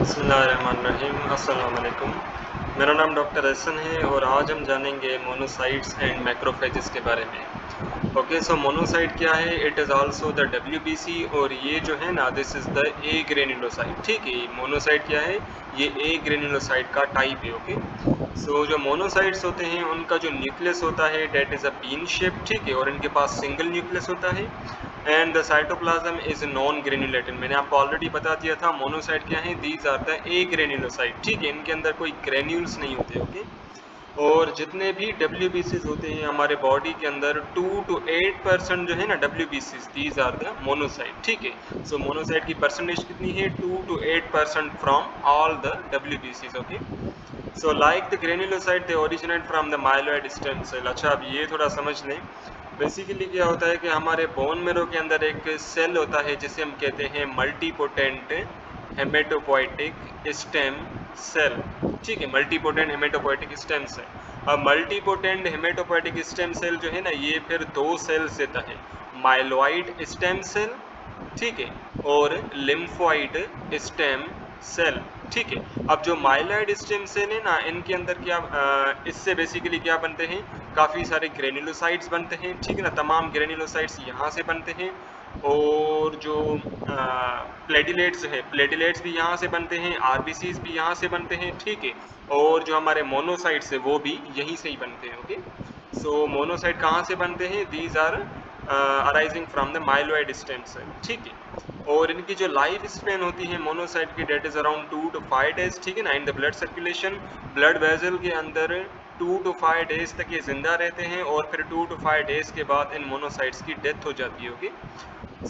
बिस्मिल्लाहिर्रहमानिर्रहीम। अस्सलाम वालेकुम। मेरा नाम डॉक्टर एहसन है और आज हम जानेंगे मोनोसाइट्स एंड मैक्रोफेजेस के बारे में। ओके, सो मोनोसाइट क्या है? It is also the WBC और ये जो है ना, this is the agranulocyte. ठीक है, मोनोसाइट क्या है? ये ए ग्रेन्युलोसाइट का टाइप है। ओके, सो जो मोनोसाइट्स होते हैं उनका जो न्यूक्लियस होता है that is a bean shape. ठीक है, और इनके पास सिंगल न्यूक्लियस होता है and the cytoplasm is non granulated. मैंने आपको ऑलरेडी बता दिया था मोनोसाइट क्या है, these are the agranulocyte. ठीक है, इनके अंदर कोई ग्रेन्यूल्स नहीं होते। ओके, और जितने भी डब्ल्यूबीसीज होते हैं हमारे बॉडी के अंदर 2 to 8% जो है ना डब्ल्यूबीसीज, दीज आर द मोनोसाइट। ठीक है, सो मोनोसाइट की परसेंटेज कितनी है? 2 to 8% फ्रॉम ऑल द डब्ल्यूबीसीज। Okay, so like the granulocyte they originate from the myeloid stem cell. अच्छा, अब ये थोड़ा समझ लें। बेसिकली क्या होता है कि हमारे बोन मेरो के अंदर एक सेल होता है जिसे हम कहते हैं मल्टीपोटेंट हेमेटोपोइटिक स्टेम सेल। ठीक है, मल्टीपोटेंट हेमेटोपोइटिक स्टेम सेल। अब मल्टीपोटेंट हेमेटोपोइटिक स्टेम सेल जो है ना, ये फिर दो सेल्स देता है, माइलॉइड स्टेम सेल, ठीक है, और लिम्फोइड स्टेम सेल। ठीक है, अब जो माइलॉइड स्टेम सेल है ना, इनके अंदर क्या इससे बेसिकली क्या बनते हैं? काफ़ी सारे ग्रेन्युलोसाइट्स बनते हैं। ठीक है ना, तमाम ग्रेन्युलोसाइट्स यहाँ से बनते हैं और जो प्लेटिलेट्स है, प्लेटिलेट्स भी यहाँ से बनते हैं, आरबीसीज भी यहाँ से बनते हैं। ठीक है, और जो हमारे मोनोसाइट्स है वो भी यहीं से ही बनते हैं। ओके, सो मोनोसाइट कहाँ से बनते हैं? These are arising from the myeloid stem cell. ठीक है, और इनकी जो लाइफ स्पेन होती है मोनोसाइट की, that is around 2 to 5 days. ठीक है ना, in the blood circulation, blood vessel के अंदर 2 to 5 डेज तक ये जिंदा रहते हैं और फिर 2 to 5 डेज के बाद इन मोनोसाइट्स की डेथ हो जाती है। Okay,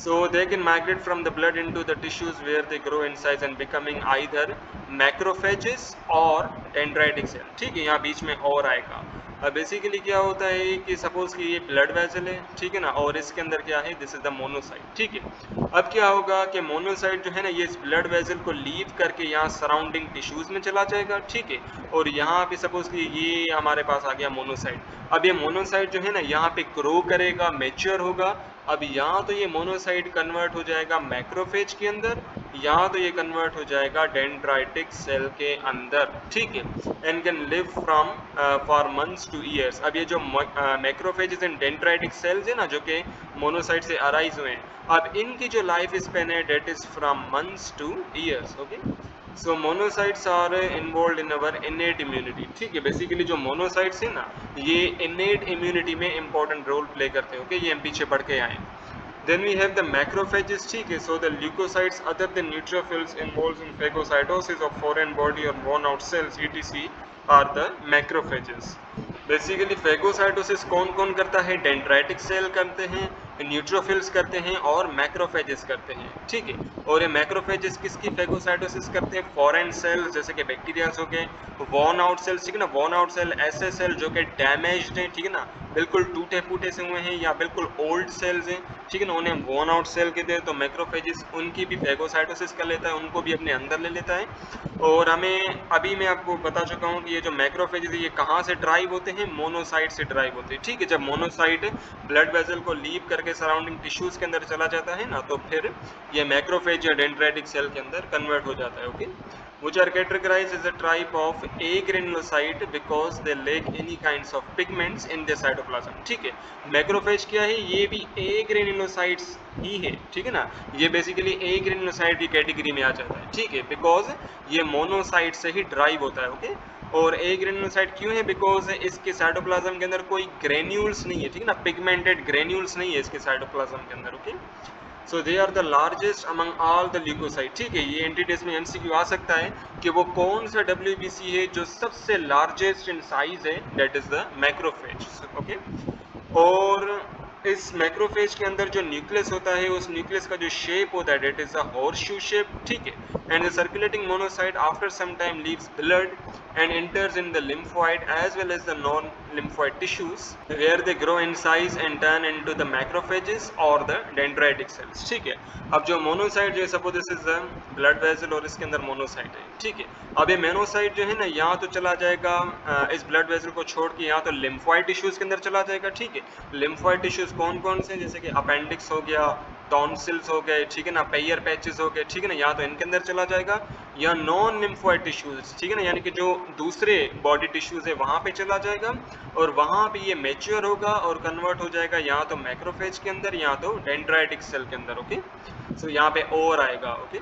so they can migrate from the blood into the tissues where they grow in size and becoming either macrophages or dendritic cell। ठीक है, यहाँ बीच में और आएगा। अब बेसिकली क्या होता है कि सपोज कि ये ब्लड वेसल है, ठीक है ना, और इसके अंदर क्या है? This is the monocyte. ठीक है, अब क्या होगा कि मोनोसाइट जो है ना, ये इस ब्लड वेसल को लीव करके यहाँ सराउंडिंग टिश्यूज में चला जाएगा। ठीक है, और यहाँ पे सपोज कि ये हमारे पास आ गया मोनोसाइट। अब ये मोनोसाइट जो है ना, यहाँ पे ग्रो करेगा, मेच्योर होगा। अब यहाँ तो ये मोनोसाइट कन्वर्ट हो जाएगा मैक्रोफेज के अंदर, यहाँ तो ये कन्वर्ट हो जाएगा डेंड्राइटिक सेल के अंदर। ठीक है, and can live from for months to years. अब ये जो मैक्रोफेजेस एंड डेंड्राइटिक सेल्स है ना, जो कि मोनोसाइट से अराइज हुए हैं, अब इनकी जो लाइफ स्पेन है that is from months to years. Okay, so monocytes are involve in our innate immunity. ठीक है, बेसिकली जो मोनोसाइट्स है ना, ये इनेट इम्यूनिटी में इंपॉर्टेंट रोल प्ले करते हैं। ओके, ये हम पीछे बढ़ के आए। Then we have the macrophages। ठीक है, so the leukocytes other than neutrophils involved in phagocytosis of foreign body or worn out cells etc are the macrophages। Basically phagocytosis कौन कौन करता है? डेंड्राइटिक सेल करते हैं, न्यूट्रोफिल्स करते हैं और मैक्रोफेजेस करते हैं। ठीक है, और ये मैक्रोफेजेस किसकी फेगोसाइटोसिस करते हैं? फॉरेन सेल्स जैसे कि बैक्टीरियाज हो गए, वॉर्न आउट सेल्स। ठीक है ना, वॉर्न आउट सेल ऐसे सेल जो कि डैमेज्ड हैं, ठीक है ना, बिल्कुल टूटे फूटे से हुए हैं या बिल्कुल ओल्ड सेल्स हैं, ठीक है ना, उन्हें वॉर्न आउट सेल कहते हैं। तो मैक्रोफेजेस उनकी भी फेगोसाइटोसिस कर लेता है, उनको भी अपने अंदर ले लेता है। और हमें अभी मैं आपको बता चुका हूँ कि ये जो मैक्रोफेजेस ये कहाँ से ड्राइव होते हैं? मोनोसाइट से ड्राइव होते हैं। ठीक है, जब मोनोसाइट ब्लड वेसल को लीव करके सराउंडिंग टिश्यूज के अंदर चला जाता है ना, तो फिर ये मैक्रोफेज या डेंड्राइटिक सेल के अंदर कन्वर्ट हो जाता है। Okay, which are categorized as a type of agranulocyte because they lack any kinds of pigments in their cytoplasm। ठीक है, मैक्रोफेज क्या है? ये भी agranulocytes ही है। ठीक है ना, ये बेसिकली agranulocyte की कैटेगरी में आ जाता है। ठीक है, बिकॉज ये मोनोसाइट से ही ड्राइव होता है। ओके, और ए ग्रेन्युलोसाइट क्यों है? बिकॉज इसके साइटोप्लाज्म के अंदर कोई ग्रेन्यूल्स नहीं है। ठीक है ना, पिगमेंटेड ग्रेन्यूल्स नहीं है इसके साइटोप्लाज्म के अंदर। Okay, so they are the largest among all the leucocyte. ठीक है, ये एंटीटेस में एमसीक्यू आ सकता है कि वो कौन सा डब्ल्यूबीसी है जो सबसे लार्जेस्ट इन साइज है? That is the macrophage. Okay, और इस मैक्रोफेज के अंदर जो न्यूक्लियस होता है, उस न्यूक्लियस का जो शेप होता है that is a horseshoe shape. ठीक है, and the circulating monocyte after some time leaves blood and enters in the lymphoid as well as the non-lymphoid tissues where they grow in size and turn into the macrophages or the dendritic cells। ठीक है, अब जो monocyte जो है, suppose this is blood vessel और इसके अंदर monocyte है। ठीक है, अब ये मोनोसाइट जो है ना, यहाँ तो चला जाएगा इस ब्लड वेसल को छोड़ के यहाँ तो लिम्फोइड टिश्यूज के अंदर चला जाएगा। ठीक है, लिम्फोइड टिश्यूज कौन कौन से? जैसे कि अपेंडिक्स हो गया, टॉन्सिल्स हो गए, ठीक है ना, पेयर पैचेस हो गए, ठीक है ना, या तो इनके अंदर चला जाएगा या नॉन लिम्फोइड टिश्यूज, ठीक है ना, यानी कि जो दूसरे बॉडी टिश्यूज है वहाँ पे चला जाएगा और वहाँ पे ये मैच्योर होगा और कन्वर्ट हो जाएगा या तो मैक्रोफेज के अंदर या तो डेंड्राइटिक सेल के अंदर। ओके, सो यहाँ पे और आएगा। Okay,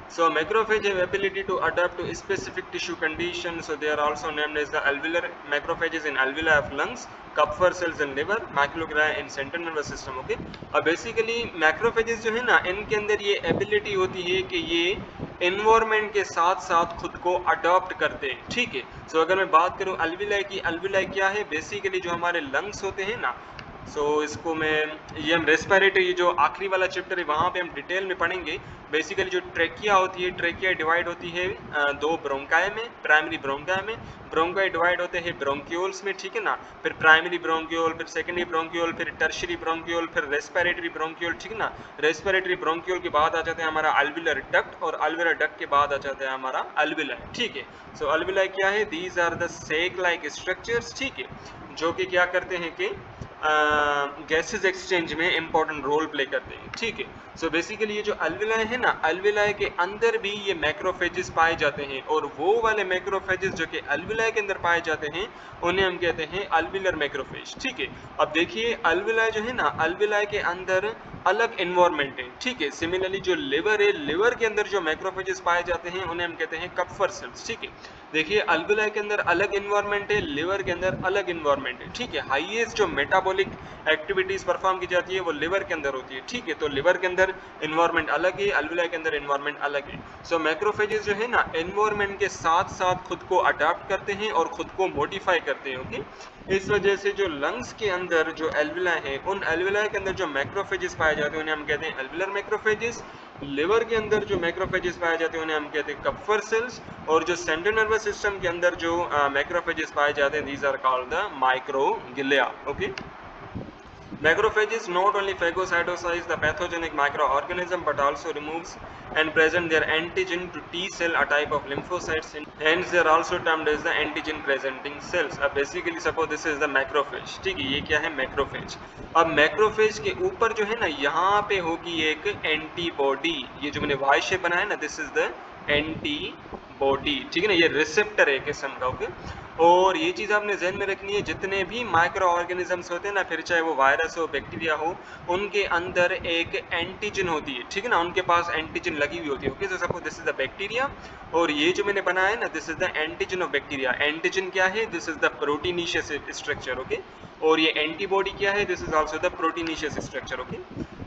so macrophage have ability to adapt to specific tissue conditions, so they are also named as the alveolar macrophages in alveoli of lungs, Kupffer cells in liver, macroglia in central nervous system। Okay, अब basically macrophages जो है ना, इनके अंदर ये ability होती है कि ये इन्वायरमेंट के साथ साथ खुद को अडॉप्ट करते हैं। ठीक है, सो अगर मैं बात करूं अल्विलाई की, अल्विलाई क्या है, बेसिकली जो हमारे लंग्स होते हैं ना, इसको मैं, ये हम रेस्पिरेटरी, जो आखिरी वाला चैप्टर है वहाँ पे हम डिटेल में पढ़ेंगे। बेसिकली जो ट्रेकिया होती है, ट्रेकिया डिवाइड होती है दो ब्रोंकाई में, प्राइमरी ब्रोंकाई में, ब्रोंकाई डिवाइड होते हैं ब्रोंक्यूल्स में, ठीक है ना, फिर प्राइमरी ब्रोंक्यूल, फिर सेकेंडरी ब्रोंक्यूल, फिर टर्शियरी ब्रोंक्यूल, फिर रेस्पिरेटरी ब्रोंक्यूल, ठीक है ना। रेस्पिरेटरी ब्रोंक्यूल के बाद आ जाता है हमारा अल्विलर डक्ट और अल्विलर डक्ट के बाद आ जाता है हमारा अल्विलाई। ठीक है, सो अल्विलाई क्या है, these are the sac like structures, ठीक है, जो कि क्या करते हैं कि गैसेस एक्सचेंज में इंपॉर्टेंट रोल प्ले करते हैं। ठीक है, सो बेसिकली ये जो अल्विलाई है ना, अल्विलाई के अंदर भी ये मैक्रोफेजेस पाए जाते हैं और वो वाले मैक्रोफेजेस जो कि अल्विलाई के अंदर पाए जाते हैं उन्हें हम कहते हैं अल्विलर मैक्रोफेज। ठीक है, अब देखिए अल्विलाई जो है ना, अल्विलाई के अंदर अलग एनवायरनमेंट है। ठीक है, सिमिलरली जो लिवर है, लिवर के अंदर जो मैक्रोफेजेस पाए जाते हैं उन्हें हम कहते हैं कप्फर सेल्स। ठीक है, देखिए अल्विलाई के अंदर अलग एनवायरनमेंट है, लिवर के अंदर अलग एनवायरनमेंट है। ठीक है, हाईएस्ट जो मेटाबॉलिक एक्टिविटीज परफॉर्म की जाती है वो लिवर के अंदर होती है। ठीक है, तो लिवर के अंदर एनवायरनमेंट अलग है, अल्विलाई के अंदर एनवायरनमेंट अलग है। सो मैक्रोफेजेस जो है ना, एनवायरनमेंट के साथ साथ खुद को अडाप्ट करते हैं और खुद को मॉडिफाई करते हैं। ओके, इस वजह से जो लंग्स के अंदर जो एल्विलाई है, उन एल्विलाई के अंदर जो मैक्रोफेजेस पाए जाते हैं उन्हें हम कहते हैं एल्विलर मैक्रोफेजेस। लिवर के अंदर जो मैक्रोफेजेस पाए जाते हैं उन्हें हम कहते हैं कप्फर सेल्स। और जो सेंट्रल नर्वस सिस्टम के अंदर जो मैक्रोफेजेस पाए जाते हैं, these are called the microglia. Okay, macrophages not only phagocytosize the pathogenic microorganism but also removes and present their antigen to T cell, a type of lymphocytes, hence they are also termed as the antigen presenting cells। अब basically suppose this is the macrophage। ठीक है, ये क्या है, macrophage. अब macrophage के ऊपर जो है ना, यहाँ पे होगी एक एंटीबॉडी, ये जो मैंने वाई शेप बनाया ना, दिस इज द एंटीबॉडी। ठीक है ना, ये रिसेप्टर है किस्म का। ओके, और ये चीज़ आपने जहन में रखनी है, जितने भी माइक्रो ऑर्गेनिजम्स होते हैं ना, फिर चाहे वो वायरस हो, बैक्टीरिया हो, उनके अंदर एक एंटीजन होती है। ठीक है ना, उनके पास एंटीजन लगी हुई होती है। Okay, so suppose this is the bacteria और ये जो मैंने बनाया है ना, this is the antigen of bacteria. Antigen क्या है, this is the proteinaceous structure. Okay, और ये एंटीबॉडी क्या है, this is also the proteinaceous structure. Okay,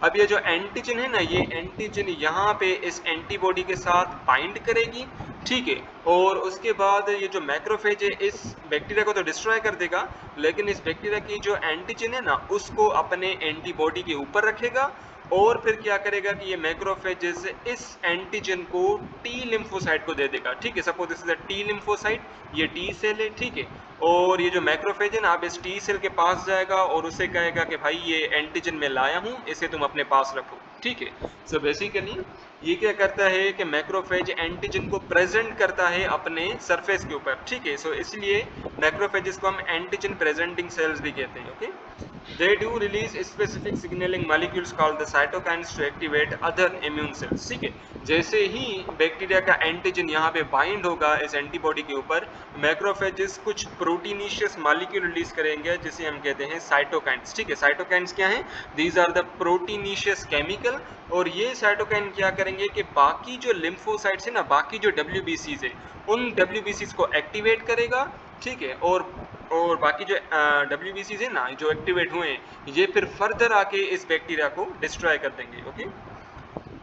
अब ये जो एंटीजन है ना, ये एंटीजन यहाँ पे इस एंटीबॉडी के साथ बाइंड करेगी। ठीक है, और उसके बाद ये जो मैक्रोफेज है इस बैक्टीरिया को तो डिस्ट्रॉय कर देगा, लेकिन इस बैक्टीरिया की जो एंटीजन है ना, उसको अपने एंटीबॉडी के ऊपर रखेगा और फिर क्या करेगा कि ये मैक्रोफेजेस इस एंटीजन को टी लिम्फोसाइट को दे देगा। ठीक है, suppose this is a T lymphocyte, ये टी सेल है। ठीक है, और ये जो मैक्रोफेज है ना, आप इस टी सेल के पास जाएगा और उसे कहेगा कि भाई ये एंटीजन मैं लाया हूँ, इसे तुम अपने पास रखो। ठीक है, सो बेसिकली ये क्या करता है कि मैक्रोफेज एंटीजन को प्रेजेंट करता है अपने सरफेस के ऊपर। ठीक है, सो इसलिए मैक्रोफेजेस को हम एंटीजन प्रेजेंटिंग सेल्स भी कहते हैं। Okay, they do release specific signaling molecules called the cytokines to activate other immune cells। ठीक है, जैसे ही बैक्टीरिया का एंटीजन यहाँ पे बाइंड होगा इस एंटीबॉडी के ऊपर, मैक्रोफेजेस कुछ प्रोटीनिशियस मॉलिक्यूल रिलीज करेंगे जिसे हम कहते हैं साइटोकाइन्स। ठीक है, साइटोकाइन्स क्या हैं, these are the proteinaceous chemical. और ये साइटोकाइन क्या करेंगे कि बाकी जो लिम्फोसाइट्स है ना, बाकी जो WBCs है, उन WBCs को एक्टिवेट करेगा। ठीक है, और बाकी जो WBCs है ना, जो एक्टिवेट हुए हैं, ये फिर फर्दर आके इस बैक्टीरिया को डिस्ट्रॉय कर देंगे। Okay,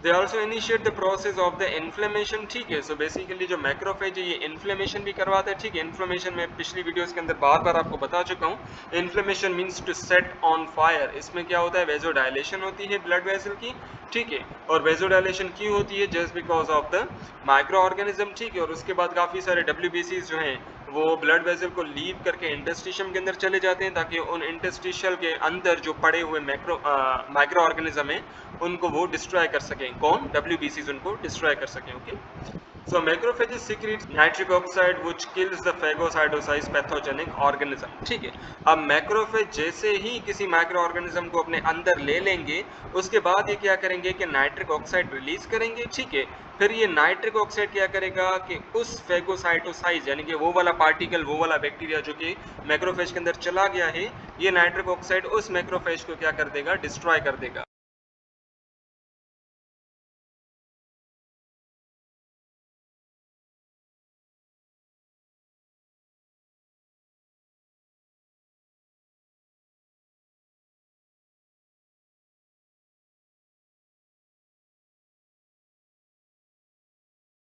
they also initiate the process of the inflammation. ठीक है, सो बेसिकली जो मैक्रोफेज है ये इन्फ्लेमेशन भी करवाता है। ठीक है, इन्फ्लेमेशन में पिछली वीडियोस के अंदर बार बार आपको बता चुका हूँ, inflammation means to set on fire. इसमें क्या होता है, वेजोडाइलेशन होती है ब्लड वेसल की। ठीक है, और वेजोडाइलेशन क्यों होती है, just because of the micro organism. ठीक है, और उसके बाद काफ़ी सारे WBCs जो हैं वो ब्लड वेसल को लीव करके इंटरस्टिशियम के अंदर चले जाते हैं, ताकि उन इंटरस्टिशियल के अंदर जो पड़े हुए माइक्रो ऑर्गेनिज्म हैं उनको वो डिस्ट्रॉय कर सकें। कौन, WBCs उनको डिस्ट्रॉय कर सकें। Okay, So macrophages secrete nitric oxide which kills the phagocytosis pathogenic organism. ठीक है, अब मैक्रोफेज जैसे ही किसी माइक्रो ऑर्गेनिज्म को अपने अंदर ले लेंगे, उसके बाद ये क्या करेंगे कि नाइट्रिक ऑक्साइड रिलीज करेंगे। ठीक है, फिर ये नाइट्रिक ऑक्साइड क्या करेगा कि उस फेगोसाइटोसाइज यानी कि वो वाला पार्टिकल, वो वाला बैक्टीरिया जो कि मैक्रोफेज के अंदर चला गया है, ये नाइट्रिक ऑक्साइड उस मैक्रोफेज को क्या कर देगा, डिस्ट्रॉय कर देगा।